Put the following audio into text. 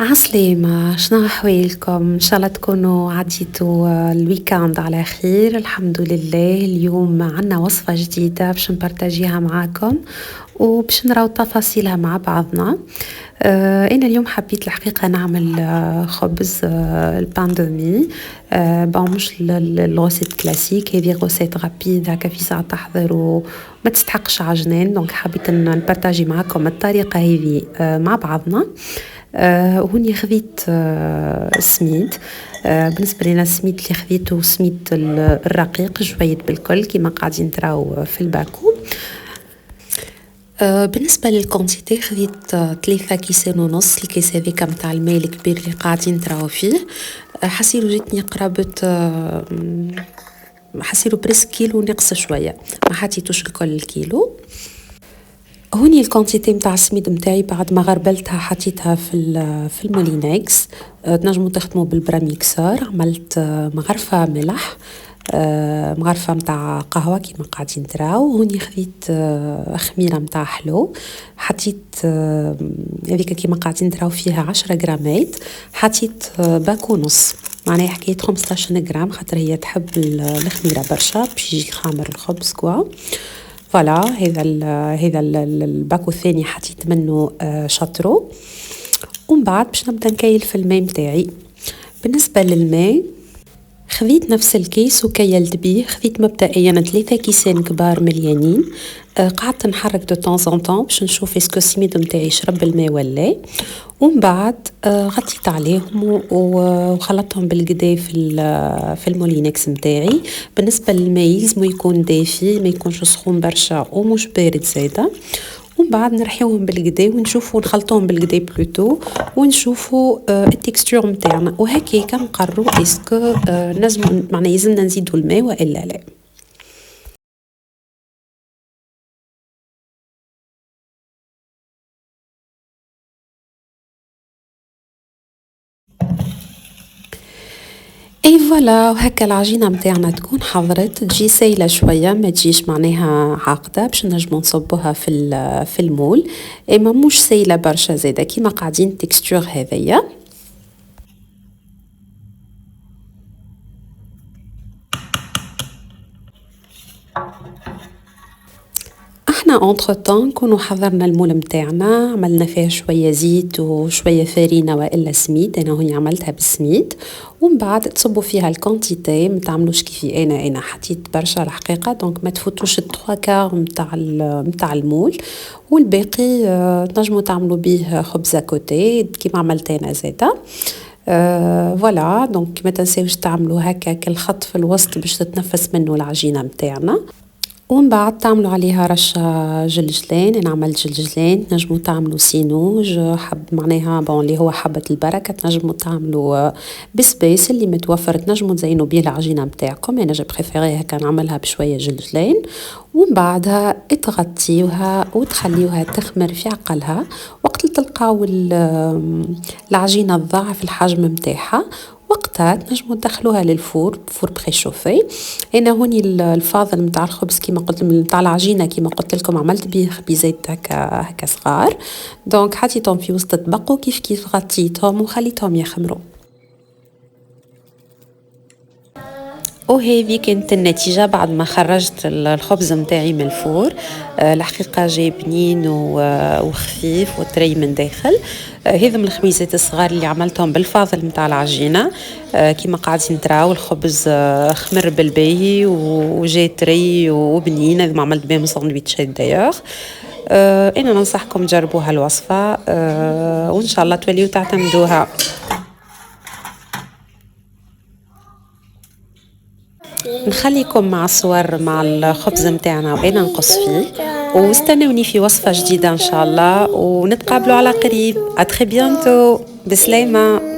عسلامة، شنو أحوالكم؟ إن شاء الله تكونوا عديتوا الويكاند على خير. الحمد لله. اليوم عنا وصفة جديدة باش نبارتاجيها معاكم وباش نراو تفاصيلها مع بعضنا. أنا اليوم حبيت الحقيقة نعمل خبز البان دومي. بون مش الغوسيت كلاسيك، هذه غوسيت غابيد هكا في ساعة تحضر وما تستحقش عجنان. دونك حبيت نبارتاجي معاكم الطريقة هذه مع بعضنا. هوني خذيت سميد. بالنسبة لنا السميد اللي خذيته سميد الرقيق جويد بالكل كما قاعدين تراو في الباكو. بالنسبة للكونتيتي خذيت 3 كيسان ونص. الكيس هذيك متاع الماء الكبير اللي قاعدين تراو فيه. حسيلو جاتني قرابة حسيلو بريس كيلو نقص شوية، ما حطيتوش الكل الكيلو. هوني الكونتيتي متاع السميد متاعي بعد ما غربلتها حطيتها في المولينكس. تنجموا تخدموا بالبراميكسر. عملت مغرفة ملح، مغرفة متاع قهوة كيما قاعدين تراو. هوني خذيت خميرة متاع حلو، حطيت هذيك كيما قاعدين تراو فيها 10 غرامات. حطيت باكو نص، معناها حكاية 15 غرام، خاطر هي تحب الخميرة برشا باش يجي خامر الخبز كوا. فوالا هذا الباكو الثاني حطيت منه شطرو. ومن بعد باش نبدا نكيل في الماء متاعي. بالنسبة للماء خذيت نفس الكيس وكيلت بيه. خذيت مبدئيا 3 كيسان كبار مليانين. قعدت نحرك دو طون ان طون باش نشوف اسكو السميد متاعي يشرب الماء ولا. ومن بعد غطيت عليهم وخلطتهم بالقدا في المولينكس متاعي. بالنسبة للماء يلزمو يكون دافي، ما يكونش سخون برشا ومش بارد زاده. ومن بعد نرحيوهم بالقدا ونشوفوا نخلطوهم بالقدا بلوتو ونشوفوا التكستور متاعنا. وهكاك نقرروا اسكو نجم معناها يلزمنا نزيدوا الماء والا لا. اي فوالا، وهكا العجينه متاعنا تكون حضرت، تجي سايله شويه، ما تجيش معناها عاقده باش نجمو نصبوها في المول. اما مش سايله برشا زاده كيما قاعدين تكستور هذيا. احنا اونتر طون نكونوا حضرنا المول متاعنا، عملنا فيها شويه زيت وشويه فرينه والا سميد. انا هوني عملتها بالسميد. ومن بعد تصبوا فيها الكونتيتي، ما تعملوش كيفي انا حطيت برشا الحقيقه. دونك ما تفوتوش التخوا كار متاع المول. والباقي تنجموا تعملوا بيه خبزه كوتي كيما عملت انا زاده. فوالا، دونك ما تنساوش تعملوا هكا الخط في الوسط باش تتنفس منه العجينه متاعنا. ومن بعد تعملوا عليها رشة جلجلان. انا عملت جلجلان، تنجموا تعملوا سينوج حب معناها بون اللي هو حبة البركة. تنجموا تعملوا بسباس اللي متوفر، تنجموا تزينوا بيه العجينة متاعكم. انا جو بريفيري هكا نعملها بشوية جلجلان. ومن بعدها تغطيوها وتخليوها تخمر في عقلها. وقت اللي تلقاو العجينة تضاعف الحجم متاعها، وقتها تنجموا تدخلوها للفور، فور بريشوفي. انا هوني الفاضل نتاع الخبز كيما قلت نتاع العجينه كيما قلت لكم عملت بيه خبيزات هكا صغار. دونك حطيتهم في وسط الطبق وكيف غطيتهم وخليتهم يخمروا. وهذه كانت النتيجة بعد ما خرجت الخبز متاعي من الفور. الحقيقة جاي بنين وخفيف وطري من داخل. هذا من الخبيزات الصغار اللي عملتهم بالفاضل متاع العجينة. كيما قاعدين تراو الخبز خمر بالباهي وجاي طري وبنين. هذا ما عملت بهم ساندويتشات دايوغ. انا ننصحكم تجربوها الوصفة وان شاء الله توليو تعتمدوها. نخليكم مع الصور مع الخبز متاعنا وانا نقص فيه. واستنوني في وصفة جديدة ان شاء الله، ونتقابلوا على قريب. اتري بيانتو، بسلامة.